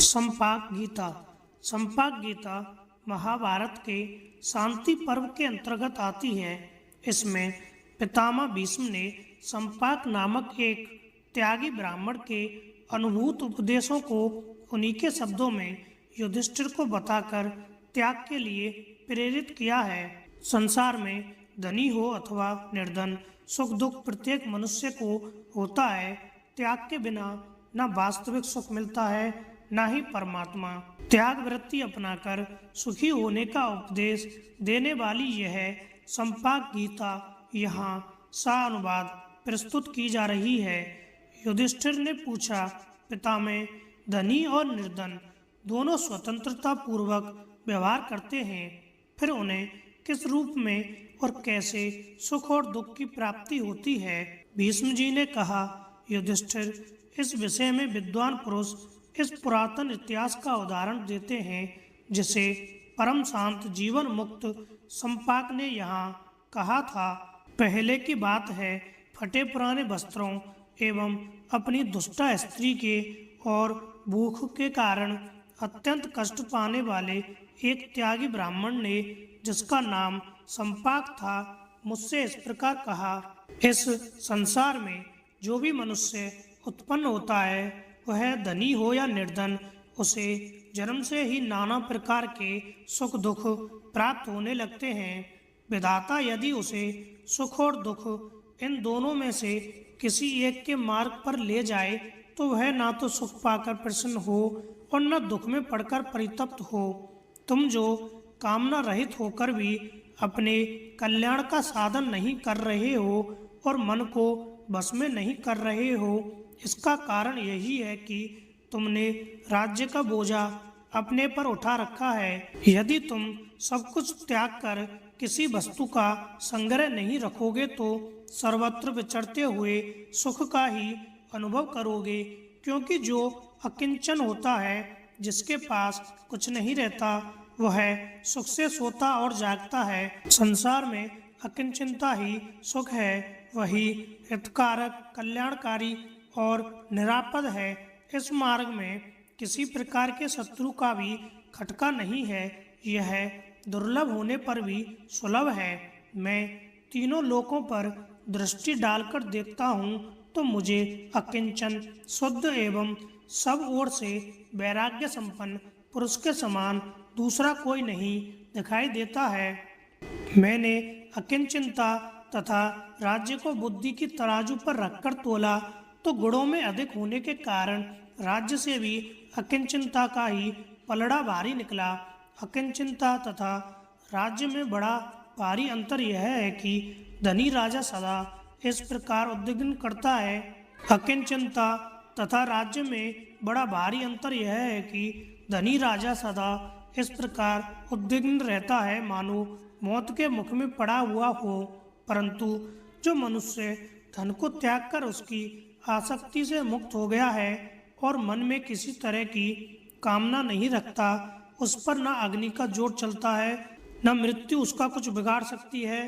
संपाक गीता। संपाक गीता महाभारत के शांति पर्व के अंतर्गत आती है। इसमें पितामह भीष्म ने संपाक नामक एक त्यागी ब्राह्मण के अनुभूत उपदेशों को उन्हीं के शब्दों में युधिष्ठिर को बताकर त्याग के लिए प्रेरित किया है। संसार में धनी हो अथवा निर्धन, सुख दुख प्रत्येक मनुष्य को होता है। त्याग के बिना न वास्तविक सुख मिलता है, न ही परमात्मा। त्याग वृत्ति अपनाकर सुखी होने का उपदेश देने वाली यह संपाक गीता यहाँ सानुवाद प्रस्तुत की जा रही है। युधिष्ठिर ने पूछा, पितामह, धनी और निर्धन दोनों स्वतंत्रता पूर्वक व्यवहार करते हैं, फिर उन्हें किस रूप में और कैसे सुख और दुख की प्राप्ति होती है? भीष्म जी ने कहा, युधिष्ठिर, इस विषय में विद्वान पुरुष इस पुरातन इतिहास का उदाहरण देते हैं, जिसे परम शांत जीवन मुक्त संपाक ने यहाँ कहा था। पहले की बात है, फटे पुराने वस्त्रों एवं अपनी दुष्टा स्त्री के और भूख के कारण अत्यंत कष्ट पाने वाले एक त्यागी ब्राह्मण ने, जिसका नाम संपाक था, मुझसे इस प्रकार कहा, इस संसार में जो भी मनुष्य उत्पन्न होता है, वह धनी हो या निर्धन, उसे जन्म से ही नाना प्रकार के सुख दुख प्राप्त होने लगते हैं। विधाता यदि उसे सुख और दुख इन दोनों में से किसी एक के मार्ग पर ले जाए, तो वह ना तो सुख पाकर प्रसन्न हो और न दुख में पड़कर परितप्त हो। तुम जो कामना रहित होकर भी अपने कल्याण का साधन नहीं कर रहे हो और मन को बस में नहीं कर रहे हो, इसका कारण यही है कि तुमने राज्य का बोझा अपने पर उठा रखा है। यदि तुम सब कुछ त्याग कर किसी वस्तु का संग्रह नहीं रखोगे, तो सर्वत्र विचरते हुए सुख का ही अनुभव करोगे, क्योंकि जो अकिंचन होता है, जिसके पास कुछ नहीं रहता, वह सुख से सोता और जागता है। संसार में अकिंचनता ही सुख है, वही हितकारक, कल्याणकारी और निरापद है। इस मार्ग में किसी प्रकार के शत्रु का भी खटका नहीं है। यह दुर्लभ होने पर भी सुलभ है। मैं तीनों लोकों पर दृष्टि डालकर देखता हूँ, तो मुझे अकिंचन, शुद्ध एवं सब ओर से वैराग्य संपन्न पुरुष के समान दूसरा कोई नहीं दिखाई देता है। मैंने अकिंचनता तथा राज्य को बुद्धि की तराजू पर रखकर तोला, तो गुणों में अधिक होने के कारण राज्य से भी अकिंचनता का ही पलड़ा भारी निकला। अकिंचनता तथा राज्य में बड़ा भारी अंतर यह है कि धनी राजा सदा इस प्रकार उद्विग्न करता है। अकिंचनता तथा राज्य में बड़ा भारी अंतर यह है कि धनी राजा सदा इस प्रकार उद्विग्न रहता है, मानो मौत के मुख में पड़ा हुआ हो। परंतु जो मनुष्य धन को त्याग कर उसकी आसक्ति से मुक्त हो गया है और मन में किसी तरह की कामना नहीं रखता, उस पर न अग्नि का जोर चलता है, न मृत्यु उसका कुछ बिगाड़ सकती है,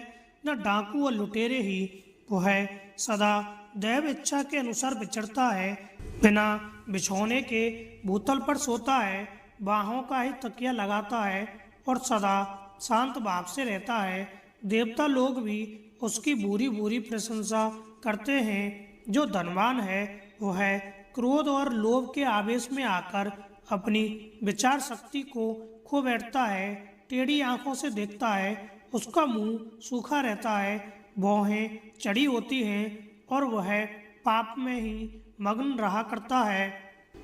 न डाकू व लुटेरे ही। वह सदा दैव इच्छा के अनुसार विचरता है, बिना बिछौने के भूतल पर सोता है, बाहों का ही तकिया लगाता है और सदा शांत भाव से रहता है। देवता लोग भी उसकी बुरी बुरी प्रशंसा करते हैं। जो धनवान है, वह क्रोध और लोभ के आवेश में आकर अपनी विचार शक्ति को खो बैठता है। टेढ़ी आंखों से देखता है, उसका मुंह सूखा रहता है, भौहें चढ़ी होती हैं और वह पाप में ही मग्न रहा करता है।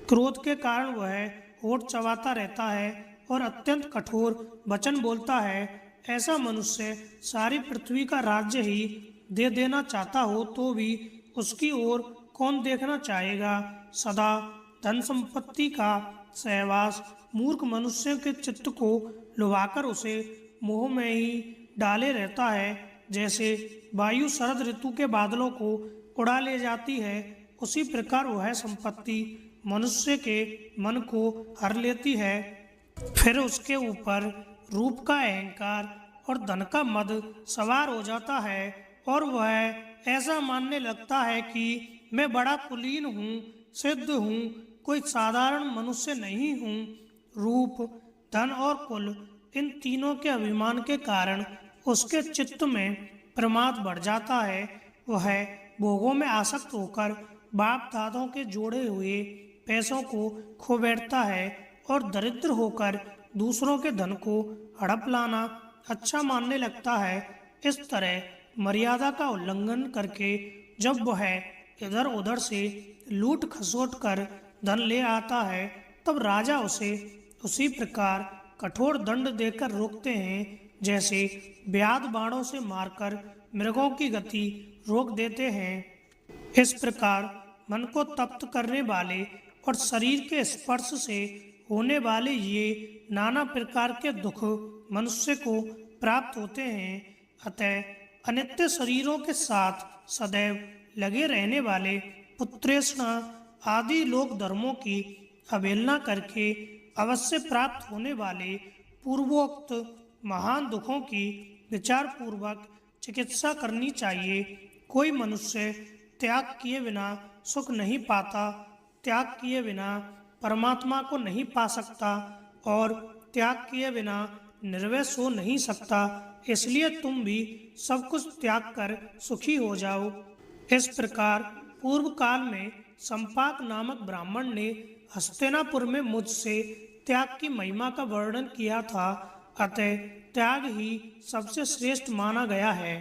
क्रोध के कारण वह होठ चबाता रहता है और अत्यंत कठोर वचन बोलता है। ऐसा मनुष्य सारी पृथ्वी का राज्य ही दे देना चाहता हो, तो भी उसकी ओर कौन देखना चाहेगा। सदा धन संपत्ति का सहवास मूर्ख मनुष्य के चित्त को लुभाकर उसे मोह में ही डाले रहता है। जैसे वायु शरद ऋतु के बादलों को उड़ा ले जाती है, उसी प्रकार वह संपत्ति मनुष्य के मन को हर लेती है। फिर उसके ऊपर रूप का अहंकार और धन का मद सवार हो जाता है और वह ऐसा मानने लगता है कि मैं बड़ा कुलीन हूँ, सिद्ध हूँ, कोई साधारण मनुष्य नहीं हूँ। रूप, धन और कुल, इन तीनों के अभिमान के कारण उसके चित्त में प्रमाद बढ़ जाता है। वह भोगों में आसक्त होकर बाप दादों के जोड़े हुए पैसों को खो बैठता है और दरिद्र होकर दूसरों के धन को हड़प लाना अच्छा मानने लगता है। इस तरह मर्यादा का उल्लंघन करके जब वह इधर उधर से लूट खसोट कर धन ले आता है, तब राजा उसे उसी प्रकार कठोर दंड देकर रोकते हैं, जैसे व्याध बाणों से मारकर मृगों की गति रोक देते हैं। इस प्रकार मन को तप्त करने वाले और शरीर के स्पर्श से होने वाले ये नाना प्रकार के दुख मनुष्य को प्राप्त होते हैं। अतः अनित्य शरीरों के साथ सदैव लगे रहने वाले पुत्रेष्णा आदि लोक धर्मों की अवहेलना करके अवश्य प्राप्त होने वाले पूर्वोक्त महान दुखों की विचार पूर्वक चिकित्सा करनी चाहिए। कोई मनुष्य त्याग किए बिना सुख नहीं पाता, त्याग किए बिना परमात्मा को नहीं पा सकता और त्याग किए बिना निर्वैस हो नहीं सकता। इसलिए तुम भी सब कुछ त्याग कर सुखी हो जाओ। इस प्रकार पूर्व काल में संपाक नामक ब्राह्मण ने हस्तिनापुर में मुझसे त्याग की महिमा का वर्णन किया था। अतः त्याग ही सबसे श्रेष्ठ माना गया है।